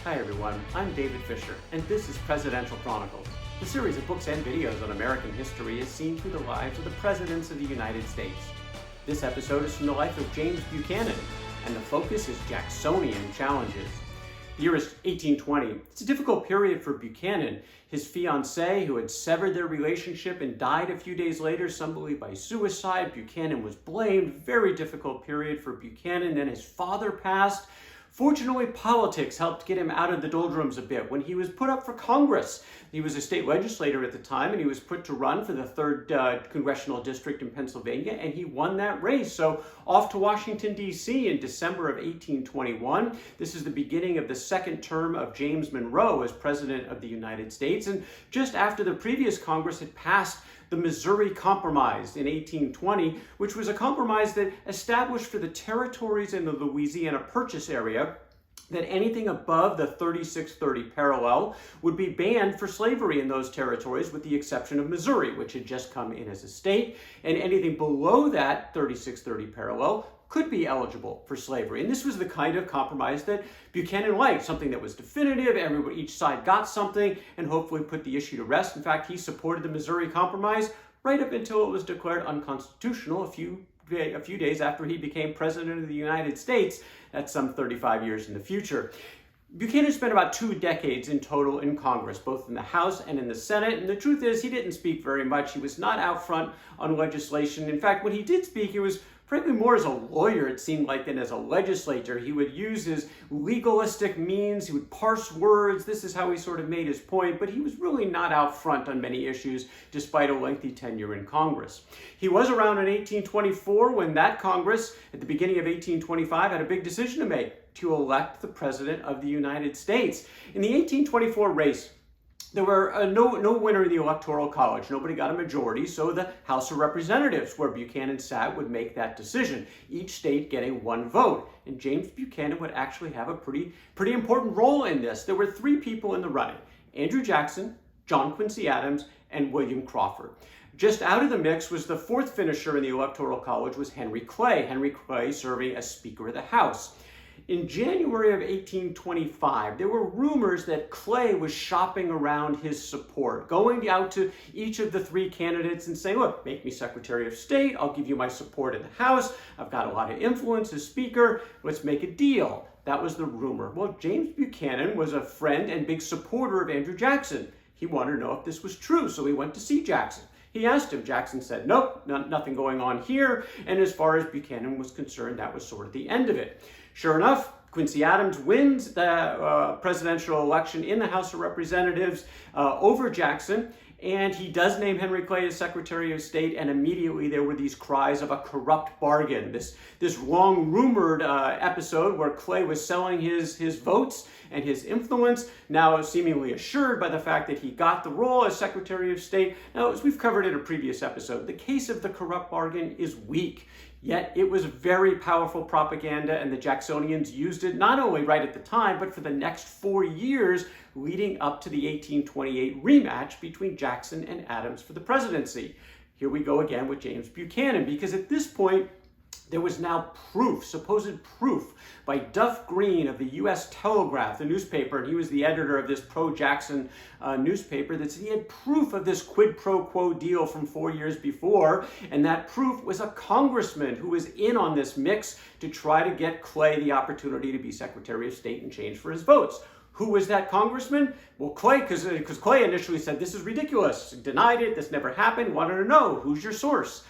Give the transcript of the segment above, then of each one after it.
Hi everyone, I'm David Fisher, and this is Presidential Chronicles, the series of books and videos on American history as seen through the lives of the presidents of the United States. This episode is from the life of James Buchanan, and the focus is Jacksonian challenges. The year is 1820. It's a difficult period for Buchanan. His fiancée, who had severed their relationship and died a few days later, some believe by suicide. Buchanan was blamed. Very difficult period for Buchanan. Then his father passed. Fortunately, politics helped get him out of the doldrums a bit. When he was put up for Congress, he was a state legislator at the time, and he was put to run for the 3rd Congressional District in Pennsylvania, and he won that race. So off to Washington, D.C. in December of 1821. This is the beginning of the second term of James Monroe as President of the United States. And just after the previous Congress had passed the Missouri Compromise in 1820, which was a compromise that established for the territories in the Louisiana Purchase area that anything above the 3630 parallel would be banned for slavery in those territories, with the exception of Missouri, which had just come in as a state, and anything below that 3630 parallel could be eligible for slavery. And this was the kind of compromise that Buchanan liked, something that was definitive, each side got something, and hopefully put the issue to rest. In fact, he supported the Missouri Compromise right up until it was declared unconstitutional a few days after he became President of the United States. That's some 35 years in the future. Buchanan spent about 2 decades in total in Congress, both in the House and in the Senate, and the truth is he didn't speak very much. He was not out front on legislation. In fact, when he did speak, it was frankly more as a lawyer, it seemed like, than as a legislator. He would use his legalistic means, he would parse words. This is how he sort of made his point, but he was really not out front on many issues, despite a lengthy tenure in Congress. He was around in 1824 when that Congress, at the beginning of 1825, had a big decision to make: to elect the President of the United States. In the 1824 race, there were no winner in the Electoral College. Nobody got a majority, so the House of Representatives, where Buchanan sat, would make that decision, each state getting 1 vote. And James Buchanan would actually have a pretty important role in this. There were 3 people in the running: Andrew Jackson, John Quincy Adams, and William Crawford. Just out of the mix was the 4th finisher in the Electoral College was Henry Clay. Henry Clay serving as Speaker of the House. In January of 1825, there were rumors that Clay was shopping around his support, going out to each of the 3 candidates and saying, look, make me Secretary of State, I'll give you my support in the House, I've got a lot of influence as Speaker, let's make a deal. That was the rumor. Well, James Buchanan was a friend and big supporter of Andrew Jackson. He wanted to know if this was true, so he went to see Jackson. He asked him. Jackson said, nope, nothing going on here. And as far as Buchanan was concerned, that was sort of the end of it. Sure enough, Quincy Adams wins the presidential election in the House of Representatives over Jackson, and he does name Henry Clay as Secretary of State, and immediately there were these cries of a corrupt bargain, this long rumored episode where Clay was selling his votes and his influence, now seemingly assured by the fact that he got the role as Secretary of State. Now, as we've covered in a previous episode, the case of the corrupt bargain is weak. Yet it was very powerful propaganda, and the Jacksonians used it not only right at the time, but for the next 4 years leading up to the 1828 rematch between Jackson and Adams for the presidency. Here we go again with James Buchanan, because at this point, there was now proof, supposed proof, by Duff of the U.S. Telegraph, the newspaper, and he was the editor of this pro-Jackson newspaper, that he had proof of this quid pro quo deal from 4 years before, and that proof was a congressman who was in on this mix to try to get Clay the opportunity to be Secretary of State in change for his votes. Who was that congressman? Well, Clay, because Clay initially said, this is ridiculous, denied it, this never happened, wanted to know, who's your source?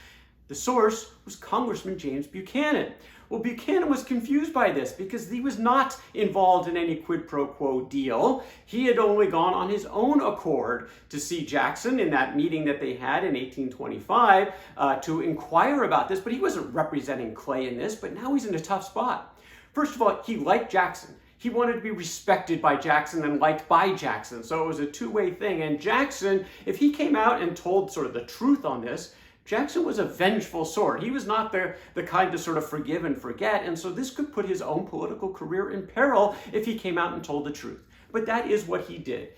The source was Congressman James Buchanan. Well, Buchanan was confused by this because he was not involved in any quid pro quo deal. He had only gone on his own accord to see Jackson in that meeting that they had in 1825 to inquire about this, but he wasn't representing Clay in this, but now he's in a tough spot. First of all, he liked Jackson. He wanted to be respected by Jackson and liked by Jackson, so it was a two-way thing. And Jackson, if he came out and told sort of the truth on this, Jackson was a vengeful sort. He was not the kind to sort of forgive and forget, and so this could put his own political career in peril if he came out and told the truth. But that is what he did.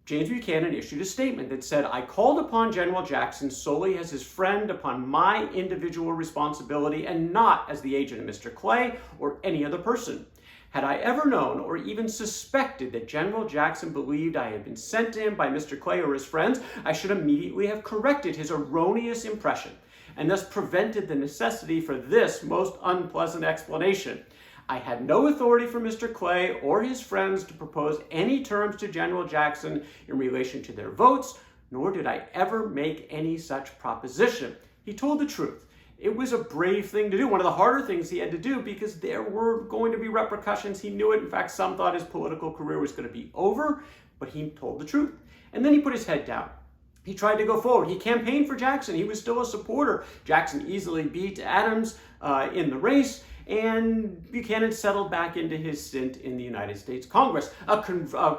James Buchanan issued a statement that said, I called upon General Jackson solely as his friend upon my individual responsibility and not as the agent of Mr. Clay or any other person. Had I ever known or even suspected that General Jackson believed I had been sent to him by Mr. Clay or his friends, I should immediately have corrected his erroneous impression, and thus prevented the necessity for this most unpleasant explanation. I had no authority from Mr. Clay or his friends to propose any terms to General Jackson in relation to their votes, nor did I ever make any such proposition. He told the truth. It was a brave thing to do, one of the harder things he had to do, because there were going to be repercussions. He knew it. In fact, some thought his political career was going to be over, but he told the truth. And then he put his head down. He tried to go forward. He campaigned for Jackson. He was still a supporter. Jackson easily beat Adams in the race, and Buchanan settled back into his stint in the United States Congress, a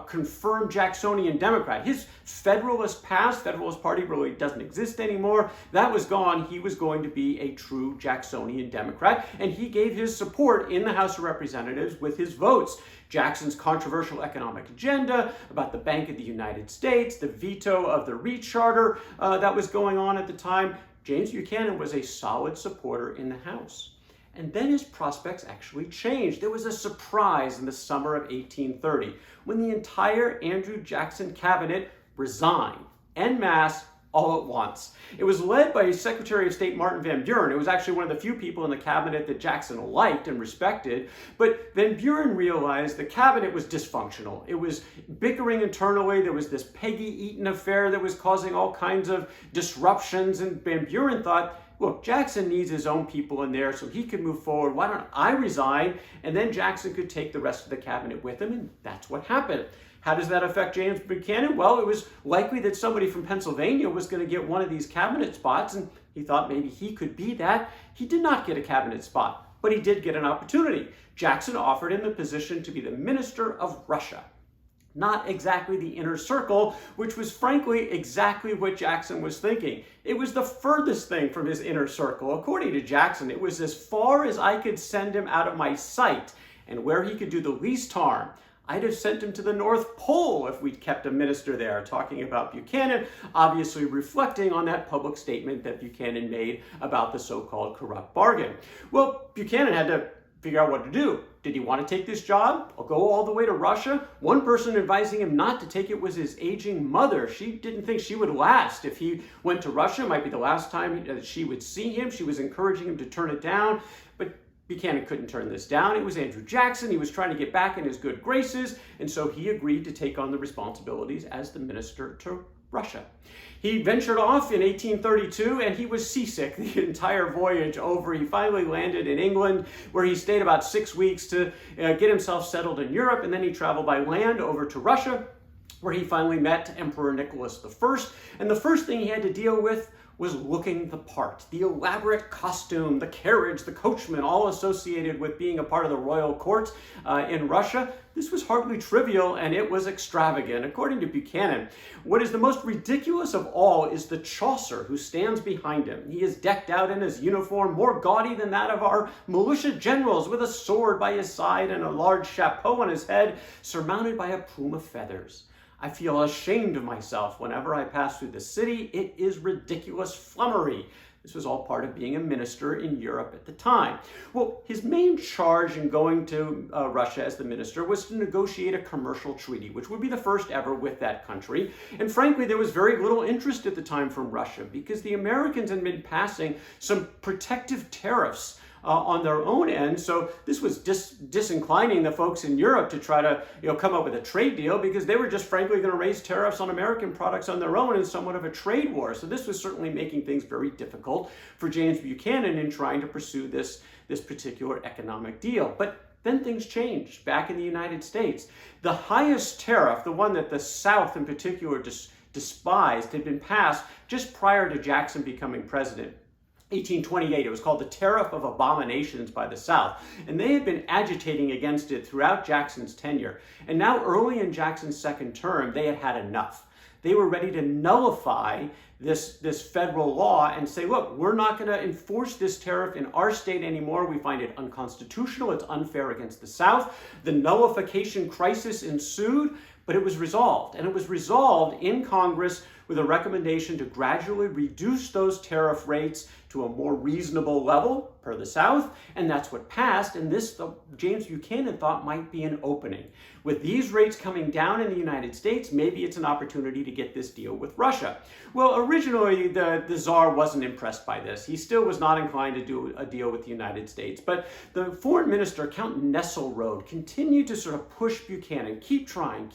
confirmed Jacksonian Democrat. His Federalist past, Federalist Party really doesn't exist anymore. That was gone. He was going to be a true Jacksonian Democrat, and he gave his support in the House of Representatives with his votes. Jackson's controversial economic agenda about the Bank of the United States, the veto of the Reed Charter that was going on at the time, James Buchanan was a solid supporter in the House. And then his prospects actually changed. There was a surprise in the summer of 1830 when the entire Andrew Jackson cabinet resigned en masse all at once. It was led by Secretary of State Martin Van Buren. It was actually one of the few people in the cabinet that Jackson liked and respected. But Van Buren realized the cabinet was dysfunctional. It was bickering internally. There was this Peggy Eaton affair that was causing all kinds of disruptions. And Van Buren thought, look, Jackson needs his own people in there so he could move forward. Why don't I resign? And then Jackson could take the rest of the cabinet with him, and that's what happened. How does that affect James Buchanan? Well, it was likely that somebody from Pennsylvania was going to get one of these cabinet spots, and he thought maybe he could be that. He did not get a cabinet spot, but he did get an opportunity. Jackson offered him the position to be the Minister of Russia. Not exactly the inner circle, which was frankly exactly what Jackson was thinking. It was the furthest thing from his inner circle. According to Jackson, it was as far as I could send him out of my sight and where he could do the least harm. I'd have sent him to the North Pole if we'd kept a minister there, talking about Buchanan, obviously reflecting on that public statement that Buchanan made about the so-called corrupt bargain. Well, Buchanan had to figure out what to do. Did he want to take this job or go all the way to Russia? One person advising him not to take it was his aging mother. She didn't think she would last if he went to Russia. It might be the last time that she would see him. She was encouraging him to turn it down, but Buchanan couldn't turn this down. It was Andrew Jackson. He was trying to get back in his good graces, and so he agreed to take on the responsibilities as the minister to Russia. He ventured off in 1832, and he was seasick the entire voyage over. He finally landed in England, where he stayed about 6 weeks to get himself settled in Europe, and then he traveled by land over to Russia, where he finally met Emperor Nicholas I. And the first thing he had to deal with was looking the part. The elaborate costume, the carriage, the coachman, all associated with being a part of the royal court in Russia. This was hardly trivial, and it was extravagant. According to Buchanan, what is the most ridiculous of all is the Chaucer who stands behind him. He is decked out in his uniform, more gaudy than that of our militia generals, with a sword by his side and a large chapeau on his head, surmounted by a plume of feathers. I feel ashamed of myself whenever I pass through the city. It is ridiculous flummery. This was all part of being a minister in Europe at the time. Well, his main charge in going to Russia as the minister was to negotiate a commercial treaty, which would be the first ever with that country. And frankly, there was very little interest at the time from Russia because the Americans had been passing some protective tariffs on their own end. So this was disinclining the folks in Europe to try to come up with a trade deal because they were just frankly going to raise tariffs on American products on their own in somewhat of a trade war. So this was certainly making things very difficult for James Buchanan in trying to pursue this particular economic deal. But then things changed back in the United States. The highest tariff, the one that the South in particular despised, had been passed just prior to Jackson becoming president. 1828. It was called the Tariff of Abominations by the South, and they had been agitating against it throughout Jackson's tenure. And now early in Jackson's second term, they had had enough. They were ready to nullify this federal law and say, look, we're not going to enforce this tariff in our state anymore. We find it unconstitutional. It's unfair against the South. The nullification crisis ensued, but it was resolved. And it was resolved in Congress with a recommendation to gradually reduce those tariff rates to to a more reasonable level per the South, and that's what passed, and this James Buchanan thought might be an opening. With these rates coming down in the United States, maybe it's an opportunity to get this deal with Russia. Well, originally the Tsar wasn't impressed by this. He still was not inclined to do a deal with the United States, but the foreign minister, Count Nesselrode, continued to sort of push Buchanan, keep trying,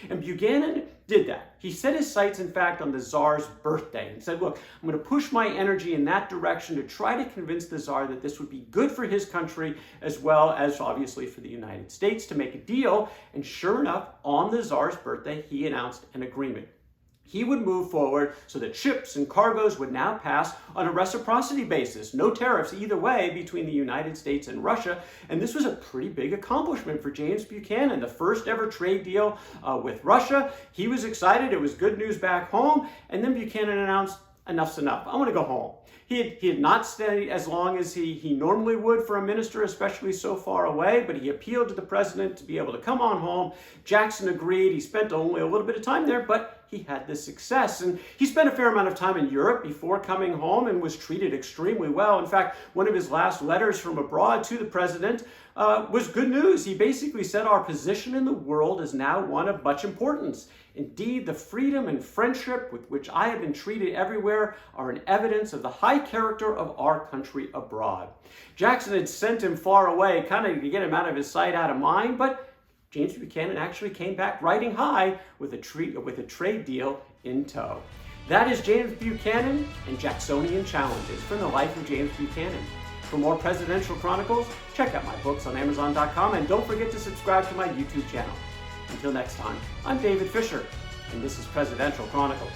and Buchanan did that. He set his sights, in fact, on the Tsar's birthday and said, look, I'm going to push my energy in that direction to try to convince the Tsar that this would be good for his country as well as obviously for the United States to make a deal. And sure enough, on the Tsar's birthday, he announced an agreement. He would move forward so that ships and cargoes would now pass on a reciprocity basis. No tariffs either way between the United States and Russia. And this was a pretty big accomplishment for James Buchanan, the first ever trade deal with Russia. He was excited. It was good news back home. And then Buchanan announced, enough's enough. I want to go home. He had not stayed as long as he normally would for a minister, especially so far away, but he appealed to the president to be able to come on home. Jackson agreed. He spent only a little bit of time there, but he had this success. And he spent a fair amount of time in Europe before coming home and was treated extremely well. In fact, one of his last letters from abroad to the president was good news. He basically said our position in the world is now one of much importance. Indeed, the freedom and friendship with which I have been treated everywhere are an evidence of the high character of our country abroad. Jackson had sent him far away, kind of to get him out of his sight, out of mind, but James Buchanan actually came back riding high with a trade deal in tow. That is James Buchanan and Jacksonian Challenges from the life of James Buchanan. For more Presidential Chronicles, check out my books on Amazon.com, and don't forget to subscribe to my YouTube channel. Until next time, I'm David Fisher, and this is Presidential Chronicles.